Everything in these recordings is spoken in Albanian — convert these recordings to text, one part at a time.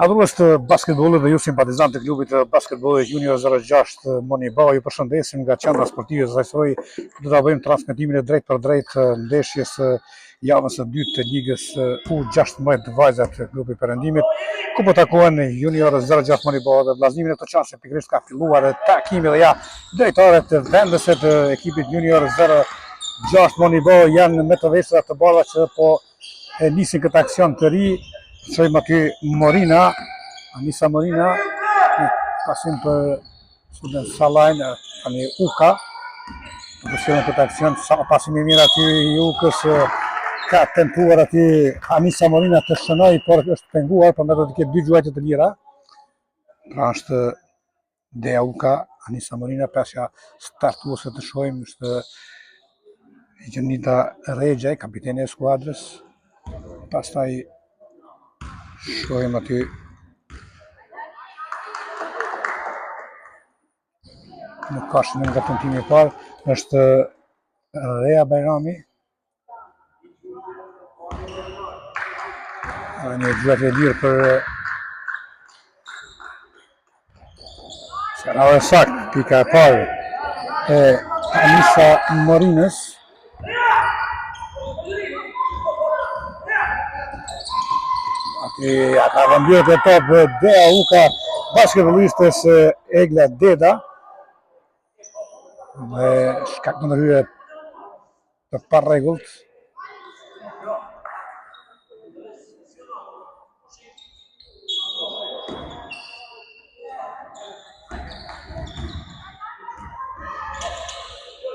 Adhurues të basketbollit dhe ju simpatizantë të klubit të basketbollit Junior 06 Monibao, ju përshëndesim nga qendra sportive Zajsoj. Do ta bëjmë transmetimin e drejt për drejt ndeshjes javës së dytë të ligës U16 vajzat të klubit Perëndimit, ku po takohen Junior 06 Monibao dhe vllaznimin e të çastë pikërisht ka filluar takimi dhe ja drejtorët vendese të ekipit Junior 06 Monibao janë me të veshura të bardha që po e nisin këtë aksion të ri. Shojmë aty Morina, Anisa Morina, pasim për student Salajn, tani Uka, përshirën këtë aksion, pasim i mirë aty i Ukës, ka tentuar aty Anisa Morina të shënoj, por është penguar, për me do të ketë dy gjuajtje të lira. Pra është Dea Uka, Anisa Morina, pesja startuese të shojmë, është Gjenita Regjaj, kapiteni e skuadrës, pastaj shojmë aty nuk ka shumë nga tentimi i parë, është Rea Bajrami. Një gjuajtje e lirë për skanave sakt, pika e parë e Anisa Morinës. Ja ka vendyrë të top Dea Uka, basketbollistes Egla Deda, dhe shkak në ndërhyrje të parregullt.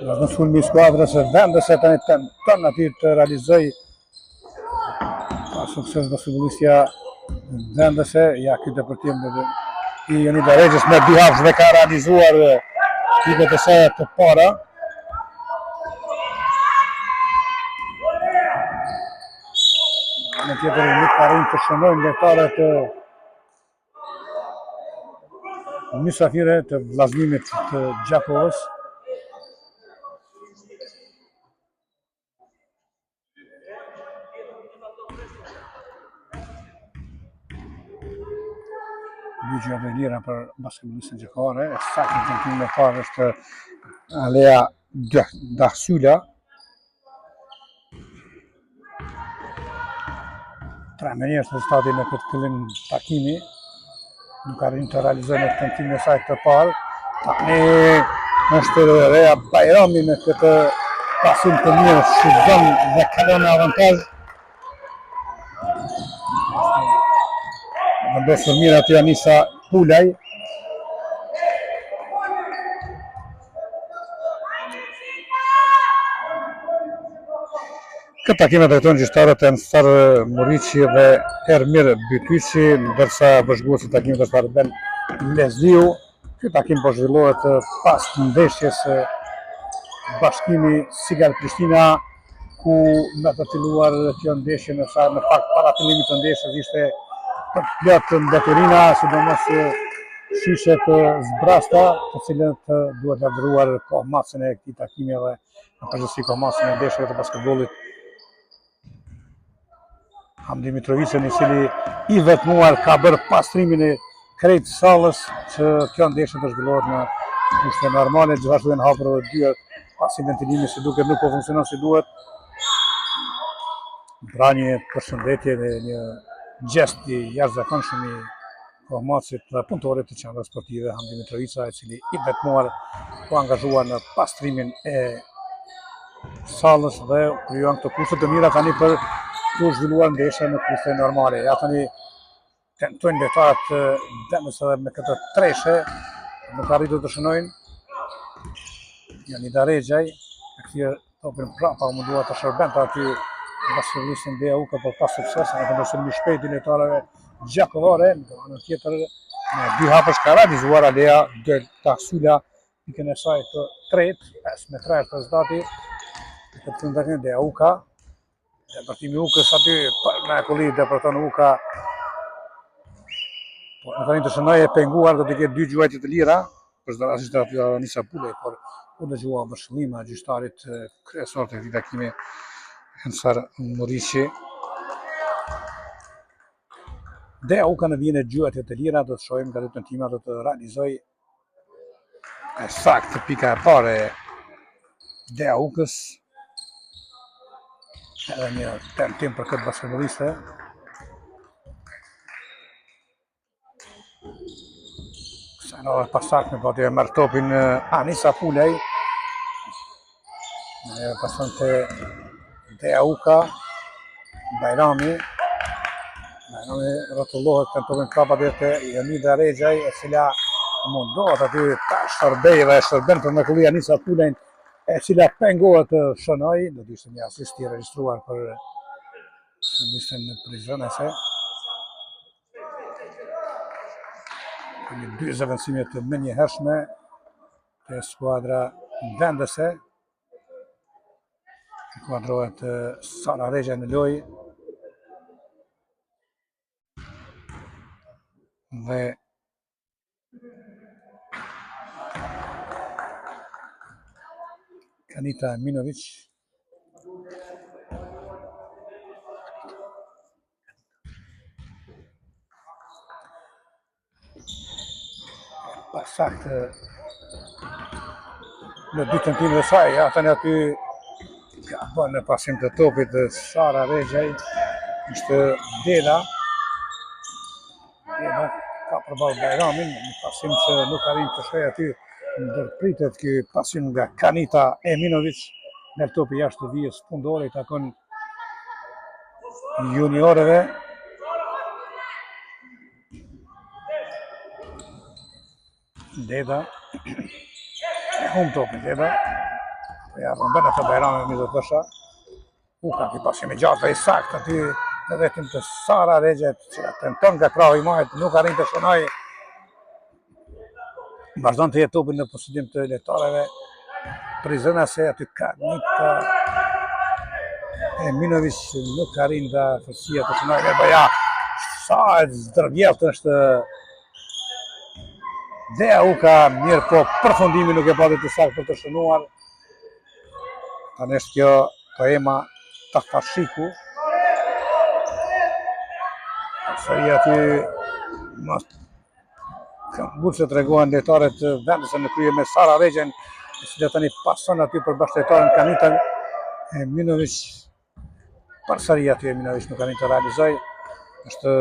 Në sulmi i skuadrës vendese tani tenton aty të realizoj sukses basketbollistja vendese, ja ky depërtim i Jonida Regjës me dy hapës dhe ka realizuar pikët e saj të para. Në tjetër nuk arrin të shënojnë lojtarët mysafire të vllaznimit të Gjakovës. Dy gjuajtje lira për basketbollistën gjakore, saktë në tentimin e parë është Alea Dahsyla. 3 njerëz rezultati në këtë fillim takimi, nuk arrin të realizojnë në tentimin e saj të parë. Tani është Rea Bajrami me këtë pasim të mirë, shuzon dhe kalon në avantazh. Vendosur mirë aty Anisa Pulaj. Këtë takim e drejtojnë gjyqtarët Ensar Muriqi dhe Ermir Bytyqi, ndërsa vëzhguesi i takimit është Arben Lezliu. Ky takim po zhvillohet pas ndeshjes Bashkimi Sigal Prishtina, ku me të filluar kjo ndeshje në fakt para fillimit të ndeshjes ishte plot mbeturina, sidomos shishet zbrasta, të cilët duhet lavdëruar kohëmatësin e këtij takimi dhe në përgjithësi kohëmatësin e ndeshjeve të basketbollit Hamdi Mitrovicën, i cili i vetmuar ka bërë pastrimin e krejt sallës që kjo ndeshje të zhvillohet në kushte normale, gjithashtu janë hapur edhe dyert pasi ventilimi si duket nuk po funksionon si duhet. Pra një përshëndetje dhe një gjest i jashtëzakonshëm i kohëmatësit dhe punëtorit të qendrës sportive Hamdi Mitrovica, i cili i vetmuar po angazhuar në pastrimin e sallës dhe krijon këto kushte të mira tani për të zhvilluar ndeshja në kushte normale. Ja tani tentojnë lojtarët vendese edhe me këtë treshe, nuk arritur të shënojnë. Jonida Regjaj e kthyer topin prapa, u mundua të shërbente aty basketbollistin Dea Uka për pas sukses, në vendosjen e shpejtë lojtarëve gjakovare. Në anën tjetër me dy hapësh ka realizuar Alea Dahsyla pikën e saj të tretë, 5-3 është rezultati. Këtë fundakën Dea Uka, depërtimi Ukës aty për mrekulli depërton Uka. Po në tani të shënoj e penguar, do të ketë dy gjuajtje të lira, përshtatësisht aty Anisa Pulaj, por u dëgjua vëshëllima e gjyqtarit kryesor të këtij takimi Ensar Muriqi. Dhe u kanë vjen e gjuat të lira, do të shohim nga të tima do të realizoj sakt pika e parë Dhe Aukës. Edhe një tentim për këtë basketboliste. Sa në pasakt me pati e mërë topin Anisa Pulej. Pason të Dhe Auka, Bajrami rotullohet të topin kapa dhe të Jonida Regjaj, e cila mundohet aty ta shërbej dhe shërben për mrekulli Anisa Pulejn, e cila pengohet të shënoj, do të ishte një asist i regjistruar për shëndisten në prizonese. Një dy zëvendësime të menjëhershme të skuadra vendese. Kuadrohet Sara Regja në loj dhe Kanita Minovic. Pasakt në dy tentime dhe saj, atën aty ka bërë në pasim të topit Sara Regjaj, ishte Dela. Dela ka përballë Bajramin, në pasim që nuk arrin të shkojë aty, ndërpritet ky pasim nga Kanita Eminovic, në topi jashtë të vijës fundore, i takon juniorëve. Deda e hum topin Deda. Ja rëmbën atë Bajrami mi do të thosha. Ka ki pasim i gjatë dhe i sakt aty në vetim të Sara Regjet, që tenton nga krahu i majt, nuk arrin të shënoj. Vazhdon të jetë topin në posedim të lojtarëve prizonase, aty Kanita Eminovic nuk arrin nga fërsia të shënoj. Ja, sa e zdërvjelt është Dhe Auka, mirë po përfundimi nuk e pati të sakt për të shënuar. Tani është kjo Toema Tafashiku. Sëri aty burë që të regohen lojtarët vendese në krye me Sara Regjen, e cilë tani pason aty për bashkë lojtarën Kanita Eminovic. Përsëri aty Eminovic nuk arrin të realizoj. Është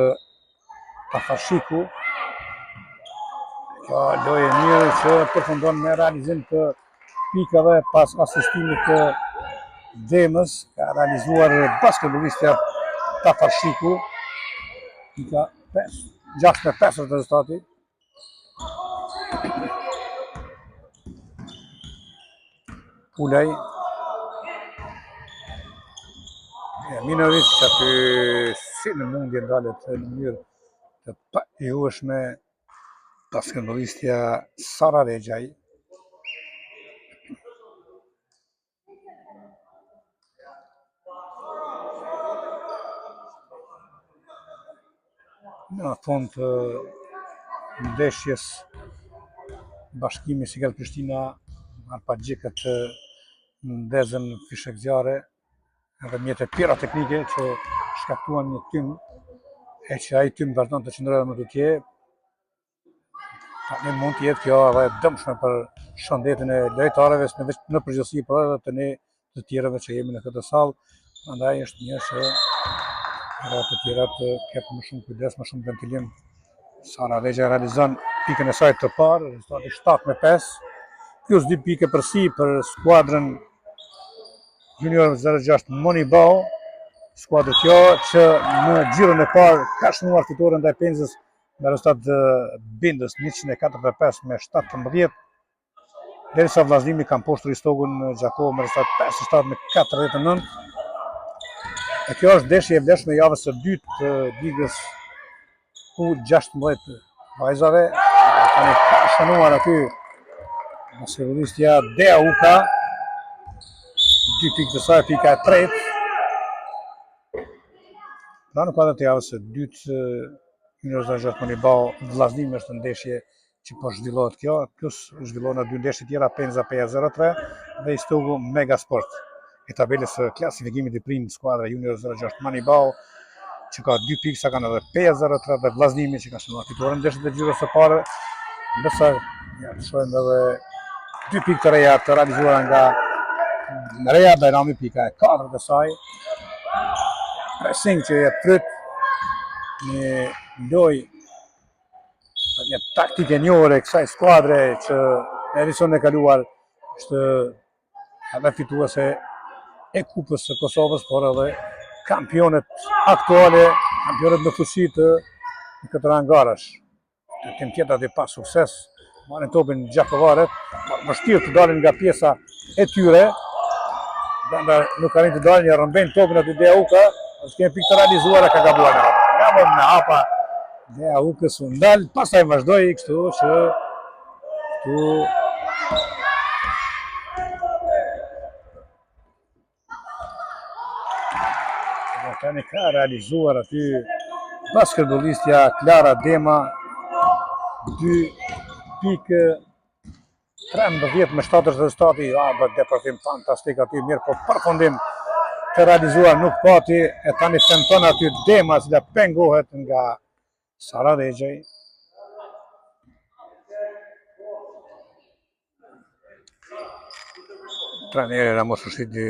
Tafashiku. Kjo lojë mirë që përfundon me realizim të pikave pas asistimit të Demës, ka realizuar basketbolistja Tafashiku. Pika 6-5 rezultati. Pulej. Eminovic që aty si në mundje ndalet në mënyrë të pajueshme basketbolistja Sara Regjaj. Në fund të ndeshjes Bashkimi Siklet Prishtina arpagjikët ndezën fishekzjare edhe mjete pirateknike që shkaktuan një tym, e që ai tym vazhdon të qëndrojë më tutje. Tani mund të jetë kjo edhe dëmshme për shëndetin e lojtarëve në përgjithësi, por edhe të ne të tjerëve që jemi në këtë sallë. Prandaj është mirë që edhe të tjerat të ketë më shumë kujdes, më shumë ventilim. Sara Regja realizon pikën e saj të parë, rezultati 7-5, plus 2 pike përsi për skuadrën Junior 06 Monibao. Skuadrë kjo që në gjirën e parë ka shënuar fitoren ndaj Penzës me rezultat bindës 145-17. Derisa vllaznimi kanë poshtur Ristogun Gjakovo me rezultat 57-49. E kjo është ndeshje e vlefshme javës së dytë të ligës U16 vajzave. Tani ka shënuar aty basketbolistja Dhe Auka. 2 pikë të saj, pika e tretë. Në kuadrën të javës së dytë Junior 06 Monibao vllaznimi është ndeshje që po zhvillohet kjo, plus zhvillohen 2 ndeshje tjera, Penza PA03 dhe Istogu Megasport. E tabelës së klasifikimit i prind skuadra Junior 06 Monibao, që ka 2 pikë, sa kanë edhe 5-0 dhe vllaznimi që ka shënuar fitoren ndeshjet e gjyrës së parë, ndërsa ja shohim edhe 2 pikë të reja të realizuara nga Reja Bajrami, pika e 4 të saj. Pressing që jetë tryt, një lojë, një taktike njohur e kësaj skuadre që në edicionin e kaluar është edhe fituese e Kupës së Kosovës, por edhe kampionet aktuale, kampionet në fuqi të këtë rangarash. Të tim tjetër dhe pas sukses, marrin topin gjakovaret, vështirë të dalin nga pjesa e tyre, nuk arrin të dalin, ja rëmbejnë topin aty Deuka, është kemi pikë të realizuara ka gabuar në hapa. Gabon në hapa, Deukës u ndal, pastaj vazhdoi kështu që këtu tani ka realizuar aty basketbolistja Klara Dema 2 pikë 13-7 rezultati, deportim fantastik aty, mirë, po përfundim të realizuar nuk pati, e tani tenton aty Dema që pengohet nga Sara Dejgjej. Trajneri Ramos Rushidi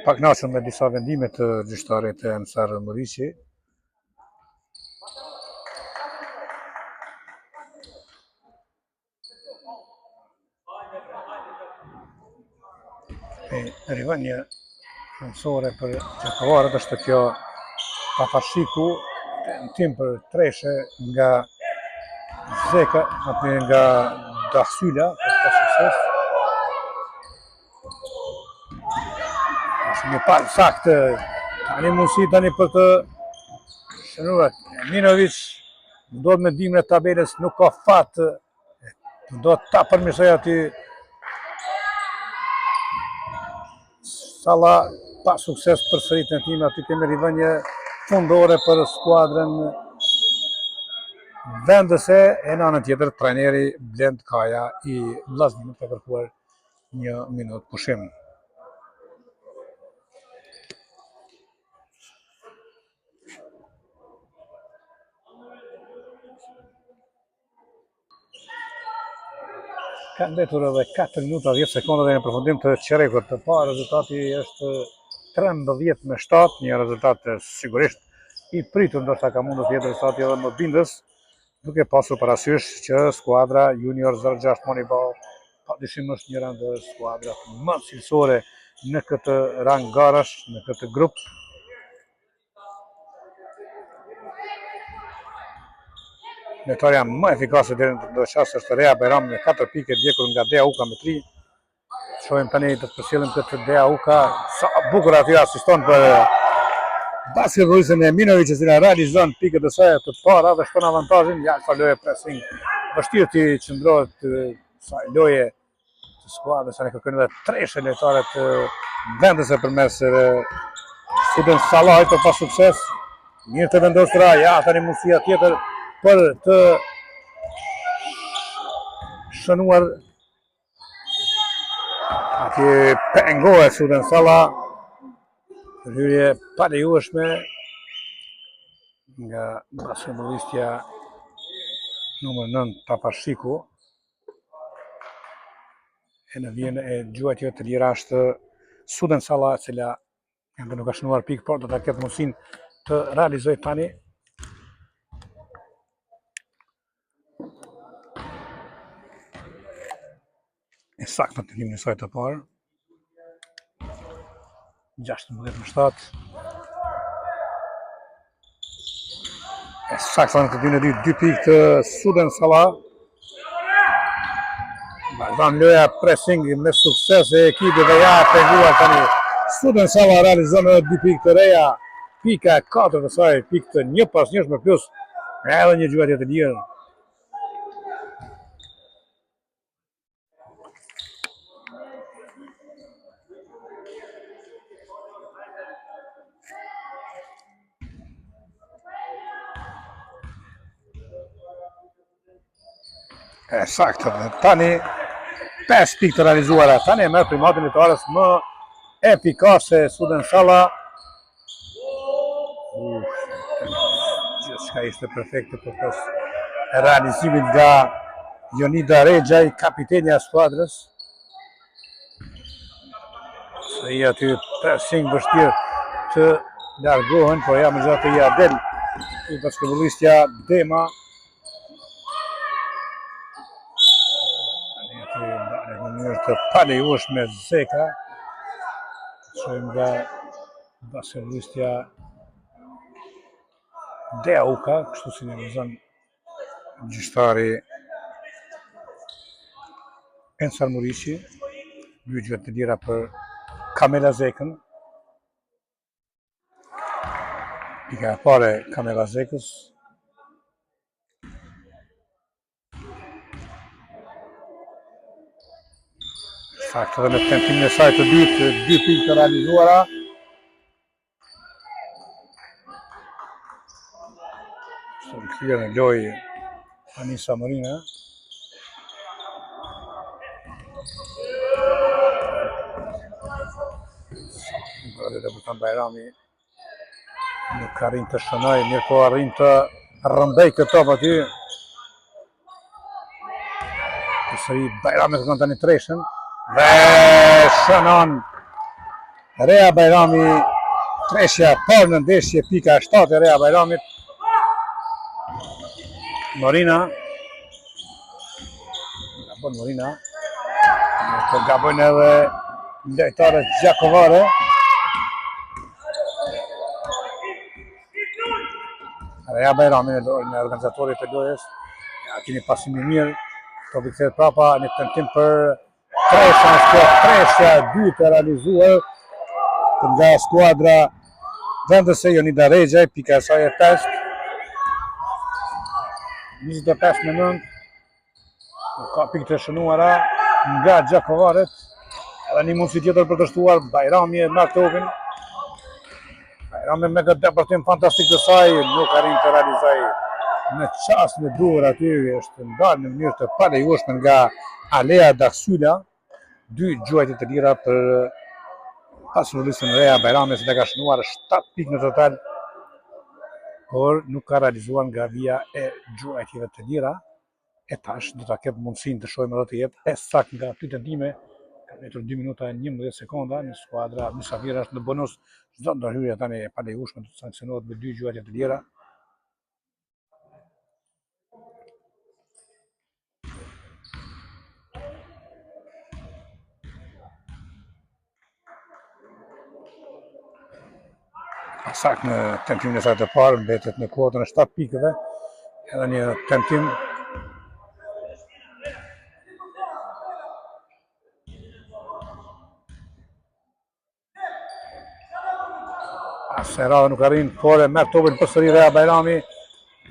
pak kënaqur me disa vendime të gjyqtarit e Ensar Muriqi. Rivënje mësore për Gjakovaret është kjo Pafashiku, tentim për treshe nga Zeka, aty nga Dahsyla, për sukses. Një palë saktë, tani mundësi tani për të shënuar. Minovic ndodh me dimën e tabelës, nuk ka fat, do ta përmirësoj aty Salla, pa sukses për sëritën e tim, aty kemi rivënje fundore për skuadrën vendese, e në anën tjetër trajneri Blend Kaja i vllaznimit ka kërkuar 1 minutë pushim. Ka mbetur edhe 4 minuta 10 sekonda dhe në përfundim të qerekut të parë, rezultati është 13-7, një rezultat sigurisht i pritur, ndoshta ka mundur të jetë rezultati edhe më bindës, duke pasur parasysh që skuadra Junior 06 Monibau padyshim është njëra ndër skuadrat më cilësore në këtë rang garash, në këtë grup. Lojtarja më efikase deri në këtë çast është Reja Bajrami me 4 pikë, ndjekur nga Deuka me 3. Shohim tani të përcjellim këtë Deuka, sa bukur aty asiston për basketbolistën e Minovic, që realizon pikët e saj të para dhe shton avantazhin, ja faloi pressing. Vështirë të qëndrohet sa loje të skuadrës, ne kërkojnë edhe treshe lojtarët vendese përmes Student Salahit për pas sukses. Mirë të vendosura, ja tani mundësia tjetër për të shënuar atje pengohet Student Salla, hyrje pa lejueshme nga basketbolistja numër 9 Papashiku, e në vjen e gjuajtjeve të lira është Student Salla, e cila nuk ka shënuar pikë, por do ta ketë mundësinë të realizojë tani. E saktë në tendimin e saj të parë. 16-7. E saktë në tendimin e dytë, 2 pikë të Student Salla. Vazhdon loja pressing me sukses e ekipit dhe ja penguar tani. Student Salla realizon edhe 2 pikë të reja, pika e 4 të saj, pikë të 1+1 me plus, edhe një gjuajtje të lirë. Saktë, tani 5 pikë të realizuara, tani e merr primatin lojtarës më efikase Student Salla. Diçka ishte perfekte për pas realizimit nga Jonida Rexhaj, kapitenja e skuadrës. Se i aty pressing vështirë të largohen, por ja megjithatë ja del i basketbollistja Dema. Në mënyrë të palejueshme Zeka. Shojmë nga basketbollistja Deuka, kështu si sinjalizon gjyqtari Ensar Muriqi. Lygjeve të lira për Kamela Zekën. Pika e pare Kamela Zekës. Saktë dhe me tentimin e saj të dytë, 2 pikë të realizuara. Së rikthyer në lojë Anisa Morina. Debutant Bajrami nuk arrin të shënoj, mirë po arrin të rrëmbej këtë top aty. Përsëri Bajrami kërkon tani treshën dhe shënon Rea Bajrami, treshja parë në ndeshje, pika 7 e Rea Bajramit. Morina gabon Morina, të gabojnë edhe lojtarët gjakovare. Rea Bajrami në organizatorit të lojës, ja keni pasimi mirë, topi kthehet prapa në tentim për treshja e dytë e realizuar nga skuadra vendese Jonida Rexhaj, pika e saj e 5. 25-9. Ka pikë të shënuara nga gjakovarët. Edhe një mundësi tjetër për të shtuar Bajrami e merr topin. Bajrami me këtë deportim fantastik të saj nuk arrin të realizoj në çastin e duhur aty, është ndarë në mënyrë të palejueshme nga Alea Daksyla. 2 gjuajtje të lira për basketbollistën Rea Bajrami, se ka shënuar 7 pikë në total, por nuk ka realizuar nga vija e gjuajtjeve të lira. E tash do ta ketë mundësinë të shohim edhe të jetë e saktë nga 2 tentime. Ka mbetur 2 minuta e 11 sekonda në skuadra mysafire, është në bonus çdo ndërhyrje tani e palejueshme të sanksionohet me 2 gjuajtje të lira. Saktë në tentimin e saj të parë, mbetet në kuotën e 7 pikëve. Edhe një tentim Serada nuk arrin, por e merr topin përsëri Rea Bajrami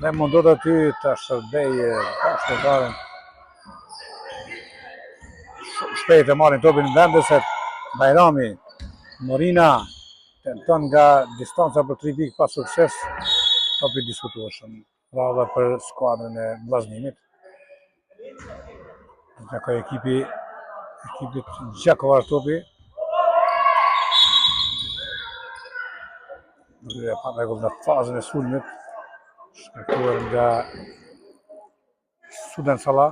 dhe mundohet aty të shërbej bashkëtarën. Shumë shpejt e marrin topin vendeset Bajrami. Morina tenton nga distanca për 3 pikë pa sukses. Topi diskutueshëm. Bravo për skuadrën e vllazënimit. Nga ka ekipit gjakovar topi. Dhe pa rregull në fazën e sulmit, shkaktuar nga Suden Salla.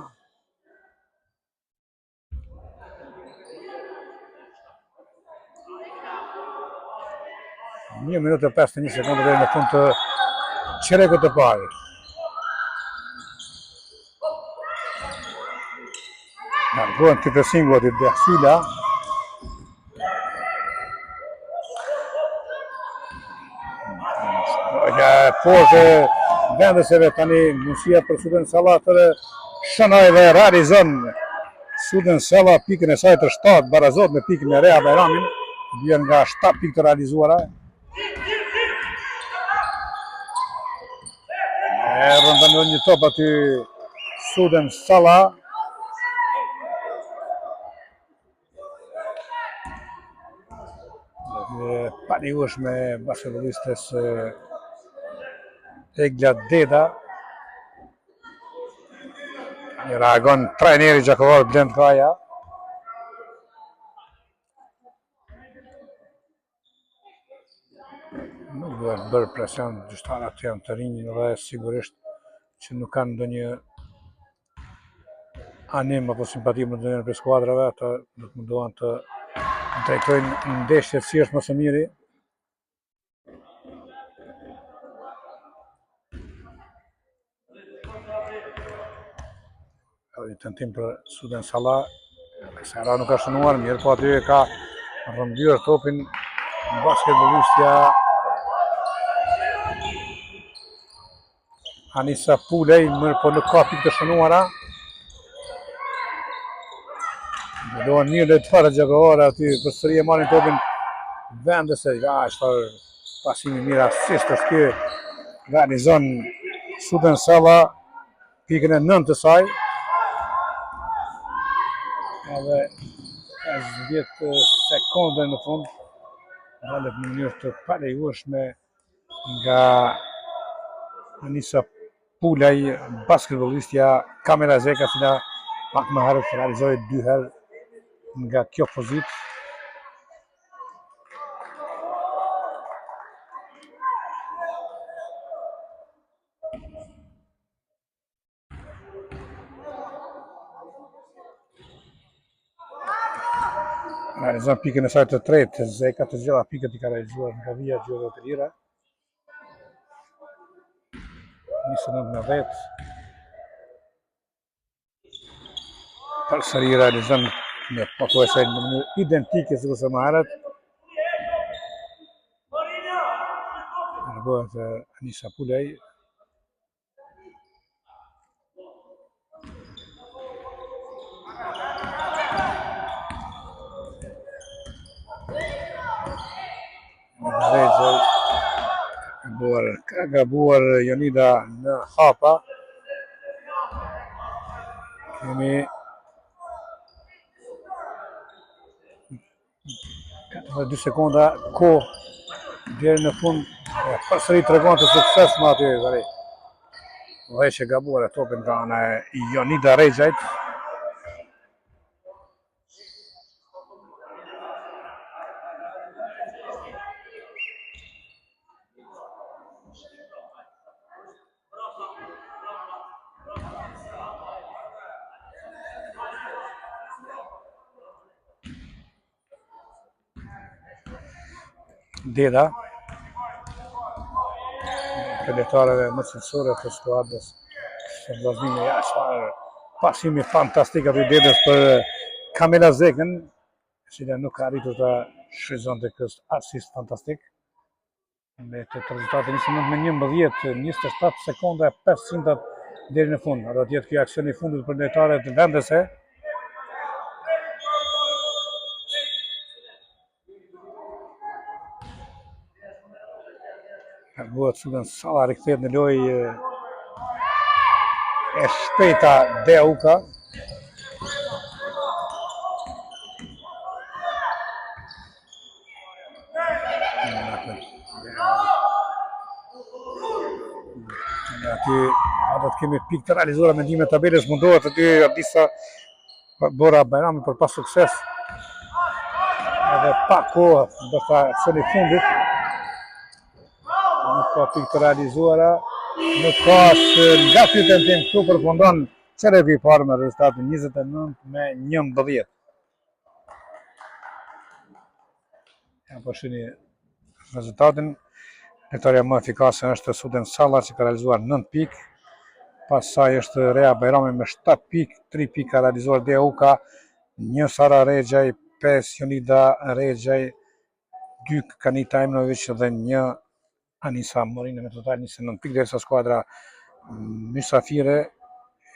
Një minutë e 51 sekondë deri në fund të çerekut të parë. Largohen të presingu aty Daksyla. Forte vendeseve tani mundësia për Suden Salla të shënoj dhe realizon. Suden Salla pikën e saj të 7 barazot me pikën e Rea Bajramin, vjen nga 7 pikë të realizuara. Rëndan një top aty Suden Salla. Palejueshme basketbollistës Egla Deda. Një reagon trajneri gjakovar Blend Kaja. duhet bërë presion gjyqtarët që janë të rinj dhe sigurisht që nuk kanë ndonjë anim apo simpati me ndonjërin prej skuadrave, ata do të mundohen të drejtojnë ndeshjet si është më së miri. Një tentim për Suden Salla, Sara nuk ka shënuar mirë, po aty ka rrëmbyer topin basketbolistja Anisa Pulej, mirë po nuk ka pikë të shënuara. Doan një lojtare gjakohore aty përsëri e marrin topin vendese. Çfarë pasimi mirë asist është ky. Realizon Suden Salla pikën e 9 të saj. Edhe 10 sekonda në fund dalet në mënyrë të palejueshme nga Anisa Pulaj, basketbolistja Kamela Zeka, cila pak më herët realizoi 2 herë nga kjo pozitë. Realizon pikën e saj të tretë, Zeka, të gjitha pikët i ka realizuar nga vija gjyre të lira. 29-10. Përsëri realizon me pothuajse në mënyrë identike sikurse më herët. Largohet Anisa Pulej. Ka gabuar Jonida në hapa. Kemi 42 sekonda kohë deri në fund. Përsëri tregon të sukses më aty tani. Vëqe gabuar e topin nga ana e Jonida Rexhajt. Deda, lojtarëve më cilësore të skuadrës së vllazërimit jashtë. Pasimi fantastik aty Dedës për Kamela Zekën, e cila nuk ka arritur ta shfrytëzonte këtë asist fantastik. Me të rezultatin 29-11, 27 sekonda e 500 deri në fund. Do të jetë ky aksion i fundit për lojtarët vendese. Largohet Suden Salla, rikthehet në lojë e shpejta Deuka. Aty do të kemi pikë të realizuara mendime tabelës, mundohet aty disa Bora Bajrami për pas sukses. Edhe pa kohë, ndoshta aksioni i fundit. Nuk ka pikë të realizuara, nuk ka nga ky tentim këtu përfundon çerëvi i parë me rezultatin 29-11. Ja po shihni rezultatin. Lojtarja më efikase është Suden Salla, që ka realizuar 9 pikë. Pas saj është Rea Bajrami me 7 pikë, 3 pikë ka realizuar Deuka, 1 Sara Rexhaj, 5 Jonida Rexhaj, 2 Kanita Emnović dhe 1 Anisa Morine, me total 29 pikë, derisa skuadra mysafire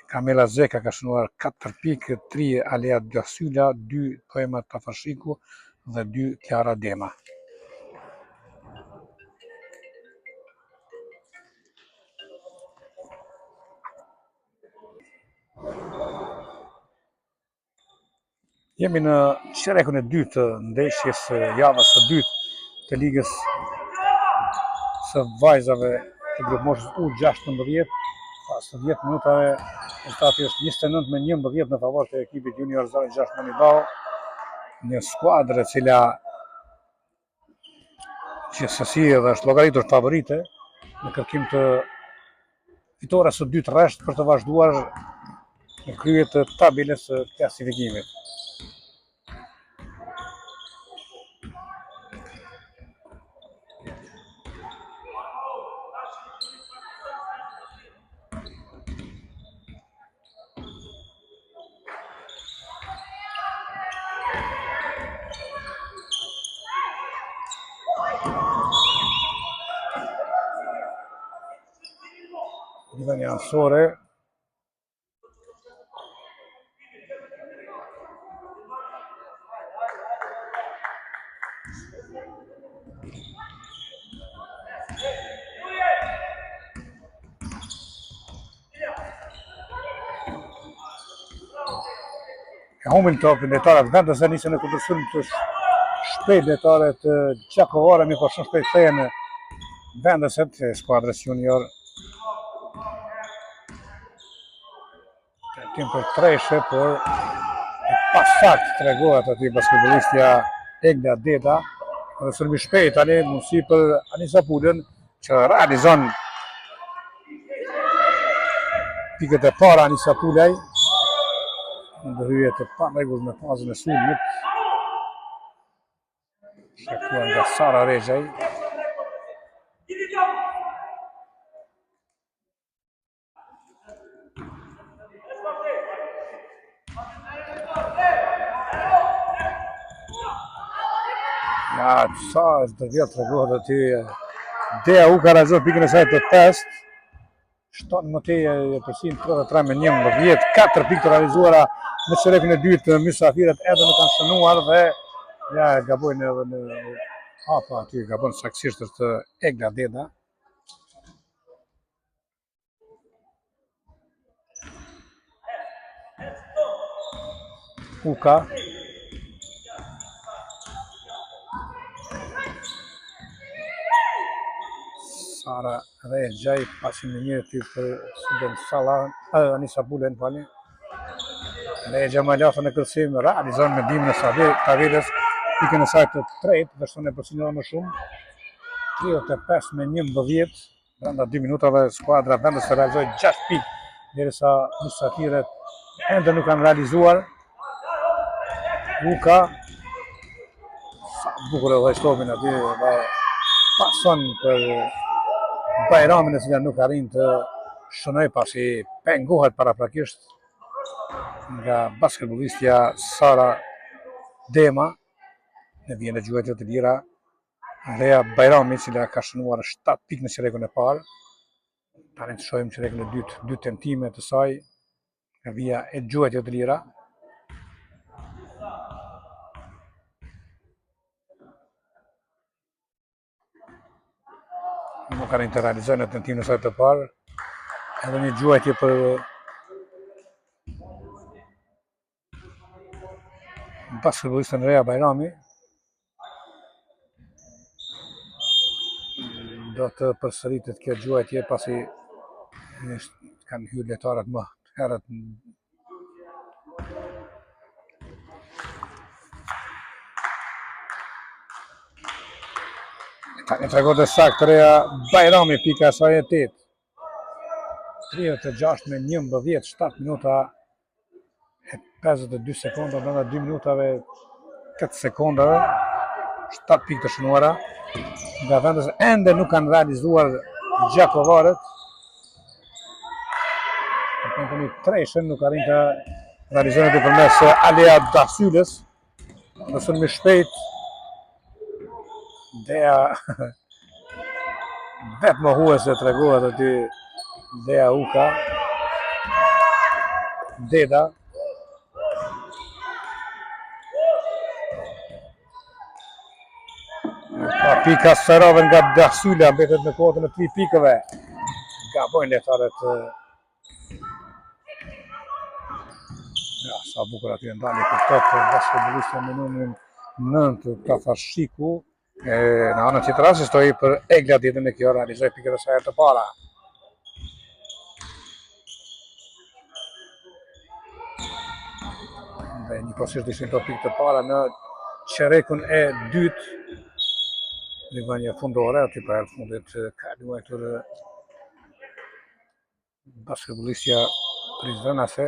Kamela Zeka ka shënuar 4 pikë, 3 Alea Djasyla, 2 Poema Tafashiku dhe 2 Kiara Dema. Jemi në çerekun e dytë të ndeshjes së javës së dytë të ligës së vajzave të grupmoshës U16. Pas 10 minutave, rezultati është 29-11 në favor të ekipit Junior 06 Monibao, një skuadër e cila që sësi edhe është llogaritur favorite në kërkim të fitores së dytë rresht për të vazhduar në krye të tabelës së klasifikimit. Diveni ansore. E humbin topin lojtarët vendese nisën në kundërshtim të shpejt lojtarët Gjakovare mi po shumë shpejt kthehen në vendeset e skuadrës junior. Tim për treshe, por pas fakt tregohet aty basketbolistja Egla Deda, dhe sulmi shpejt tani mundësi për Anisa Pulën që realizon pikët e para Anisa Pulaj, ndërhyrje të parregull në fazën e sulmit, shkaktuar nga Sara Rexhaj. Ja, sa është të vjetë tregohet aty Dea u ka realizuar pikën e saj të test, 17-33 me 11, 4 pikë të realizuara në çerepin e dytë, mysafirët edhe nuk kanë shënuar dhe ja gabojnë edhe në hapa aty, gabon saktësisht është Egla Deda. Uka. Sara Rexhaj, pasi në një ty për Suden Salah, Anisa Pulën, falni. Rexhaj më lafën në kërcim, realizon me ndihmën e Taveles, pikën e saj të tretë, vazhdon e përsinjora më shumë. 35 me 11, brenda 2 minutave skuadra vendese realizoi 6 pikë, derisa mysafirët ende nuk kanë realizuar. Uka, sa bukur e vajstomin aty dhe pason për Bajramin e cila nuk arrin të shënoj pasi pengohet paraprakisht nga basketbolistja Sara Dema. Ne vjen në gjuhëtje të lira Andrea Bajrami, e cila ka shënuar 7 pikë në çerekun e parë. Tani të shohim çerekun e dytë, 2 tentime të saj nga vija e gjuhëtje të lira. Nuk kanë të realizojnë në tentimin e saj të parë, edhe një gjuajtje për basketbolistën Rea Bajrami. Do të përsëritet kjo gjuajtje pasi kanë hyrë lojtarët më herët. Tani tregon të saktë Rea Bajrami, pika e saj e 8. 36 me 11, 7 minuta e 52 sekonda, brenda 2 minutave 8 sekondave, 7 pikë të shënuara. Nga vendese ende nuk kanë realizuar Gjakovarët. Tani Treshën nuk arrin të realizojnë të përmes Alea Dasyles. Në sulmi shpejt Dea vetë mohuese tregohet aty Dea Uka. Deda. Pa pika sferove nga Dasyla, mbetet në kotën e 3 pikëve. Gabojnë lojtarët. Ja, sa bukur aty ndali për topë basketbolistja me numrin 9 Kafashiku. Në anën tjetër asistoi për Egla Dedën e kjo realizoi pikët e saj të para. Dhe një posisht ishin të pikë të para në çerekun e dytë. Rivënia fundore, aty për herë fundit ka luajtur basketbolistja Prizrenase.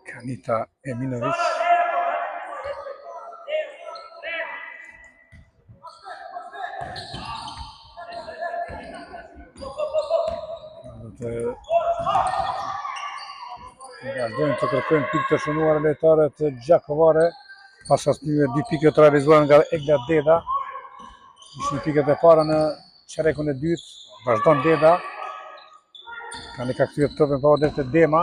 Kanita Eminović. Vazhdojnë të kërkojnë pikë të shënuar lojtarët Gjakovare, pas asnjë 2 pikë të realizuara nga Egla Deda. Ishin pikët e para në çerrekun e dytë, vazhdon Deda. Tani ka kthyer topin pa deri te Dema.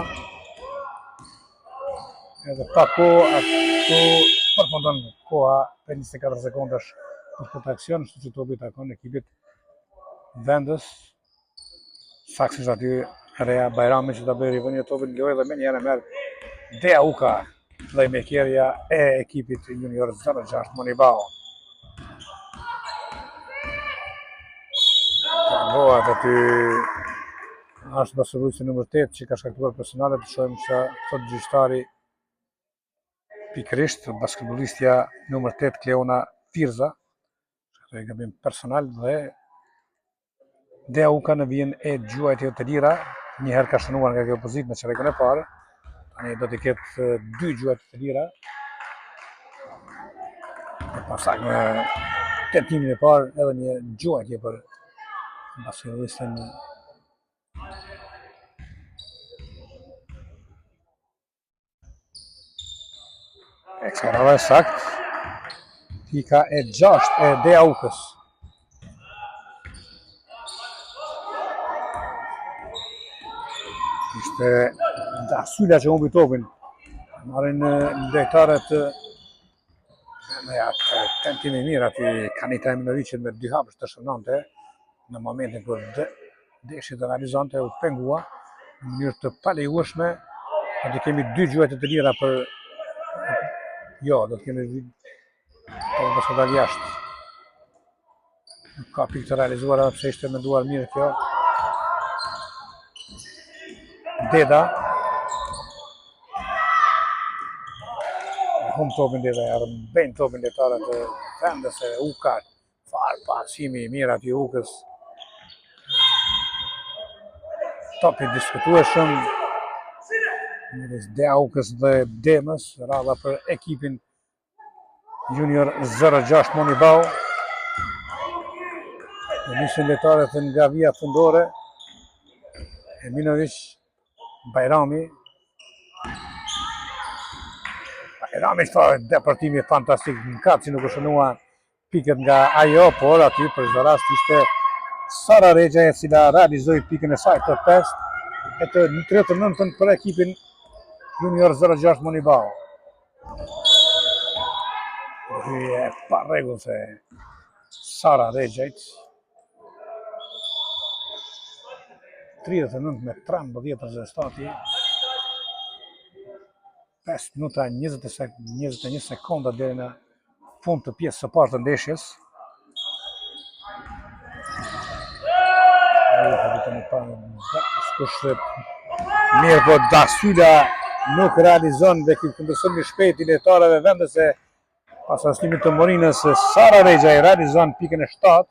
Edhe pa kohë, ato përfundon koha për 24 sekondash për këtë aksion, kështu që topi takon ekipit Vendës. Saksisht aty Rea Bajrami që ta bëri Rivënia topin lojë dhe menjëherë merr Dea Uka, playmakerja e ekipit Junior 06 Monibao. Tangohet aty është basketbollisti numër 8 që ka shkaktuar personale, të shohim se thot gjyqtari pikërisht basketbollistja numër 8 Kleona Firza, që e gabim personal dhe Dea Uka në vijën e gjuajtjeve të lira, njëherë ka shënuar nga kjo pozitë në çerrekun e parë. Tani do të ketë 2 gjuajtje të lira. Pastaj në tentimin e parë edhe një gjuajtje për basketbollistin Ekskarava sakt. Pika e 6 e Dea Ukës. Ishte Dasyla që humbi topin. Marrin lojtarët me atë tentim i mirë aty Kanita Eminovićit me 2 hapësh të shënonte në momentin kur deshi të realizonte u pengua në mënyrë të palejueshme. Do të kemi 2 gjuajtje të lira për do të kemi basketball jashtë. Ka pikë të realizuar edhe pse ishte menduar mirë kjo. Deda hum topin Deda, bën topin lojtarët e Vendës e Uka. Farë pasimi i mirë aty Ukës. Topi diskutueshëm midis Dea Ukës dhe Demës, radha për ekipin Junior 06 Monibao. Nisin lojtarët nga vija fundore. Eminović, Bajrami. Bajrami shfarë departimi fantastik, në katë që nuk është shënua pikët nga ajo, por aty për çdo rast ishte Sara Regja e cila realizoi pikën e saj të 5 e të 39 për ekipin Junior 06 Monibao. Hyje pa rregull se Sara Regjajt. 39 me 13 rezultati. 5 minuta 21 sekonda deri në fund të pjesës së parë të ndeshjes. Mirë, po Dasyla nuk realizon dhe këndërson një shpejt i lojtarëve vendese pas asnjëmit të Morinës. Sara Regja i realizon pikën e 7.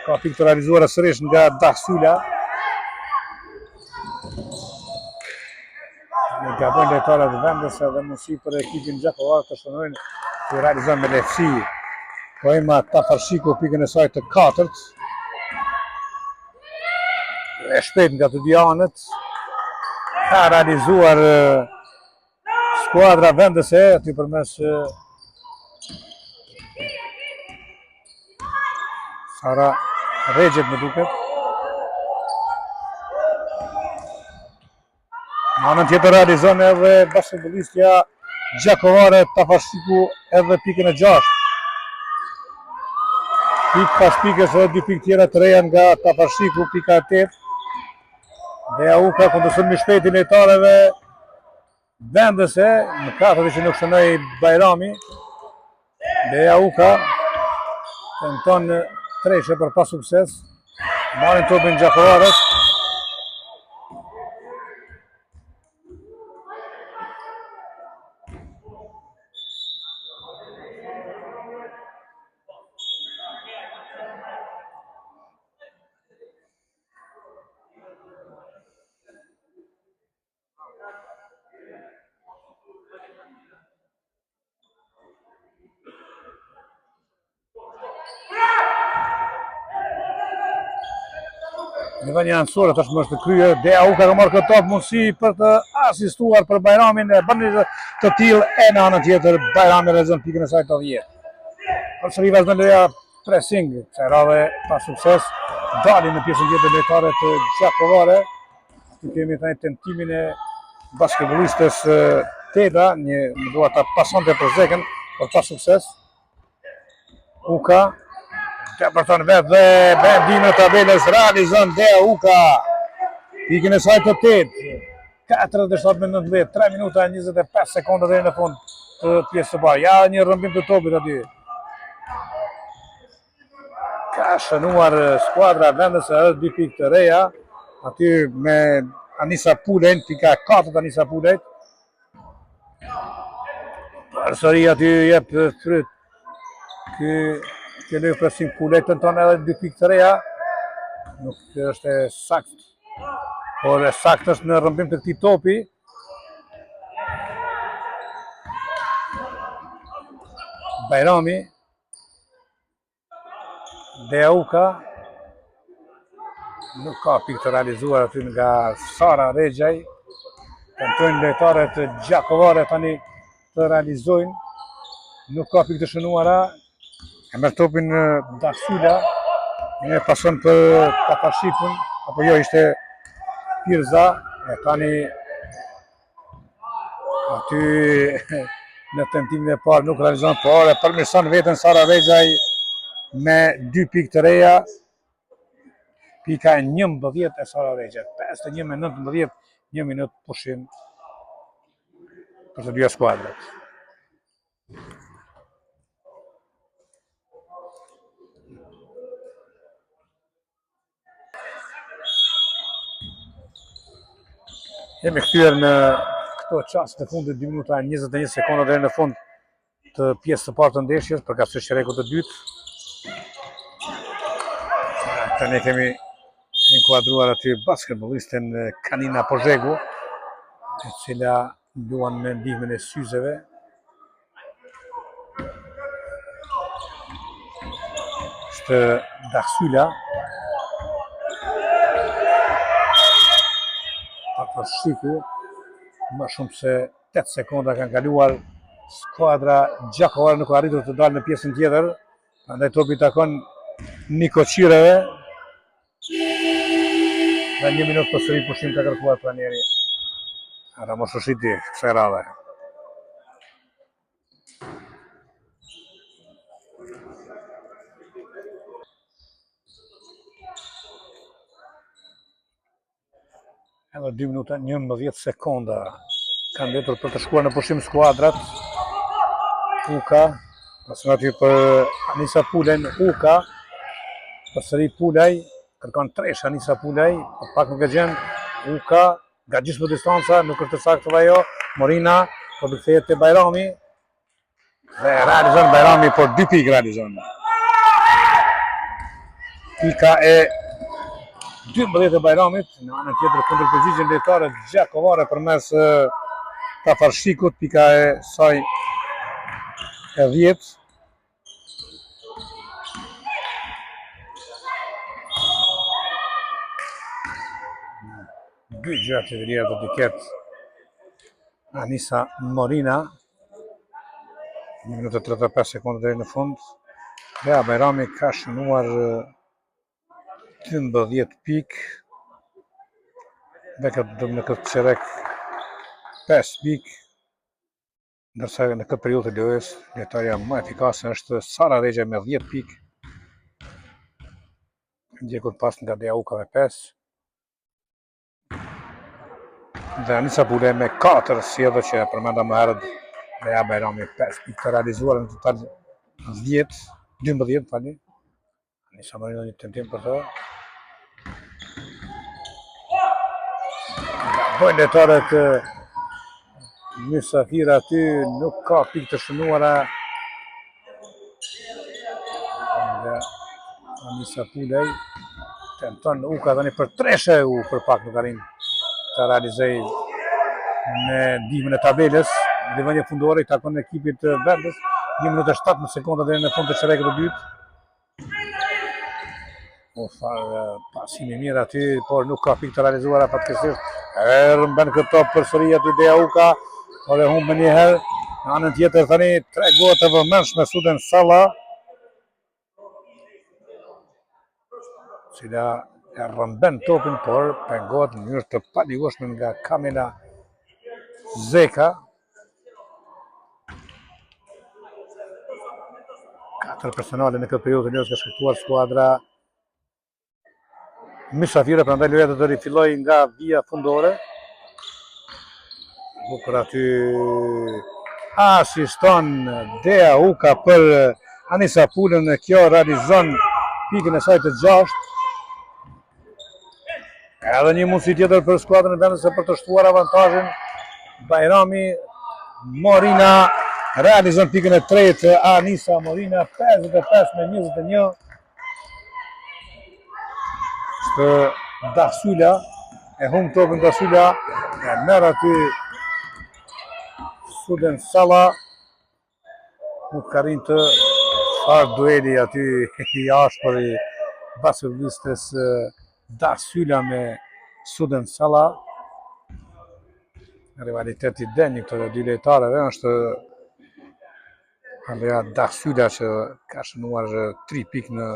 Ka pikë të realizuara sërish nga Dasyla. Në gabojnë lojtarët Vendës dhe mundësi për ekipin Gjakovar të shënojnë të realizon me lehtësi. Poema Tafarshiku pikën e saj të 4. E shpejt nga të dy anët. Ka realizuar skuadra Vendëse aty përmes Sara Regjet më duket. Në anën tjetër realizon edhe basketbolistja Gjakovare Tafarshiku edhe pikën e 6. Pikë pas pikës edhe 2 pikë tjera të reja nga Tafarshiku, pika e 8. Dea Uka kundërshton më shpejt i lojtarëve Vendëse, në katër që nuk shënoi Bajrami. Dea Uka tenton treshe për pa sukses. Marrin topin Gjakovarës. Livanja Ansore tashmë është kryer, Dea Uka ka marrë këtë top mundësi për të asistuar për Bajramin, bën një të tillë e në anën tjetër Bajrami realizon pikën e saj të 10. Përsëri vazhdon loja pressing, kësaj radhe pa sukses, dalin në pjesën tjetër lojtarët gjakovare. Këtu kemi tani tentimin e basketbollistës Teda, më dua ta pasonte për zekën, por pa sukses. Uka Tepërton vetë dhe vendimin e tabelës realizon Dea Uka. Pikën e saj të 8. 47-19, 3 minuta e 25 sekonda deri në fund të pjesës së parë. Ja një rrëmbim të topit aty. Ka shënuar skuadra vendese edhe 2 pikë të reja. Aty me Anisa Pulejn, pika 4 Anisa Pulejn. Përsëri aty jep fryt. Kjo lojë pressing Pulejn tenton edhe 2 pikë të reja. Nuk është e saktë. Por e saktë është në rrëmbim të këtij topi. Bajrami. Dea Uka. Nuk ka pikë të realizuar aty nga Sara Rexhaj. Tentojnë lojtarët gjakovare tani të realizojnë. Nuk ka pikë të shënuara. E merr topin Dasula. Ne pason për Tapashipun, apo jo ishte Pirza, e tani aty në tentimin e parë nuk realizon, por e përmirëson veten Sara Rexhaj me 2 pikë të reja. Pika e 11 e Sara Rexhaj, 51-19, 1 minutë pushim për të dyja skuadrat. Jemi kthyer në këto çaste të fundit 2 minuta e 21 sekonda deri në fund të pjesës së parë të ndeshjes për kafshë sherekut të dytë. Tani kemi inkuadruar aty basketbollisten Kanina Pozhegu, e cila luan me ndihmën e syzeve. Është Dasula. Shiku, më shumë se 8 sekonda kanë kaluar, skuadra gjakovare nuk arritur të dalë në pjesën tjetër, prandaj topi takon Niko Qireve. Dhe 1 minutë përsëri pushim ka kërkuar trajneri Ramos Rashidi kësaj radhe. Edhe 2 minuta 11 sekonda kanë mbetur për të shkuar në pushim skuadrat. Uka, pason aty për Anisa Pulejn, Uka, përsëri Pulej, kërkon tresh Anisa Pulej, por pak nuk e gjen. Uka, nga gjysmë distanca, nuk është të saktë ajo. Morina, po kthehet te Bajrami. Dhe realizon Bajrami, por 2 pikë realizon. Pika e 12 e Bajramit, në anën tjetër kundër përgjigjen lojtarët gjakovare përmes Tafarshikut, pika e saj e 10. Dy gjëra të lira do të ketë Anisa Morina. 1 minutë e 35 sekonda deri në fund. Dhe Bajrami ka shënuar 12 pikë, dhe në këtë çerek 5 pikë, ndërsa në këtë periudhë të lojës lojtarja më efikase është Sara Rexhaj me 10 pikë, ndjekur pas nga Dea Uka me 5, dhe Anisa Pulejn me 4, si edhe që përmenda më herët. Dea Bajrami 5 pikë të realizuar në total 12 fali. Anisa Morina një tentim për të. Bojnë lojtarët Mysafir aty, nuk ka pikë të shënuara. Nga Anisa Pulejn tenton Uka tani për treshe, për pak nuk arrin të realizoj me ndihmën e tabelës. Livanja fundore i takon ekipit vendes. 1 minutë e 17 sekonda deri në fund të çerekut të dytë. U farë pasimi mirë aty, por nuk ka pikë të realizuara fatkeqësisht. Rëmben këto përsëri aty Deuka, por e humbën një herë. Në anën tjetër tani tregohet të vëmendshme Suden Salla, cila e rëmben topin, por pengohet në mënyrë të paligueshme nga Kamila Zeka. 4 personale në këtë periudhë të ka shkaktuar skuadra Mysafire, prandaj luajtë do rifilloj nga vija fundore. Bukur aty asiston Deuka për Anisa Pulën, kjo realizon pikën e saj të 6. Edhe një mundësi tjetër për skuadrën e vendit për të shtuar avantazhin. Bajrami Morina realizon pikën e 3, Anisa Morina 55-21. Dasula e humb topin, Dasula e merr aty Suden Salla, nuk ka rinë të farë dueli aty i ashpër i basketbolistës Dasula me Suden Salla. Rivaliteti denjë këto dy lojtarëve është Andrea Dasula që ka shënuar 3 pikë në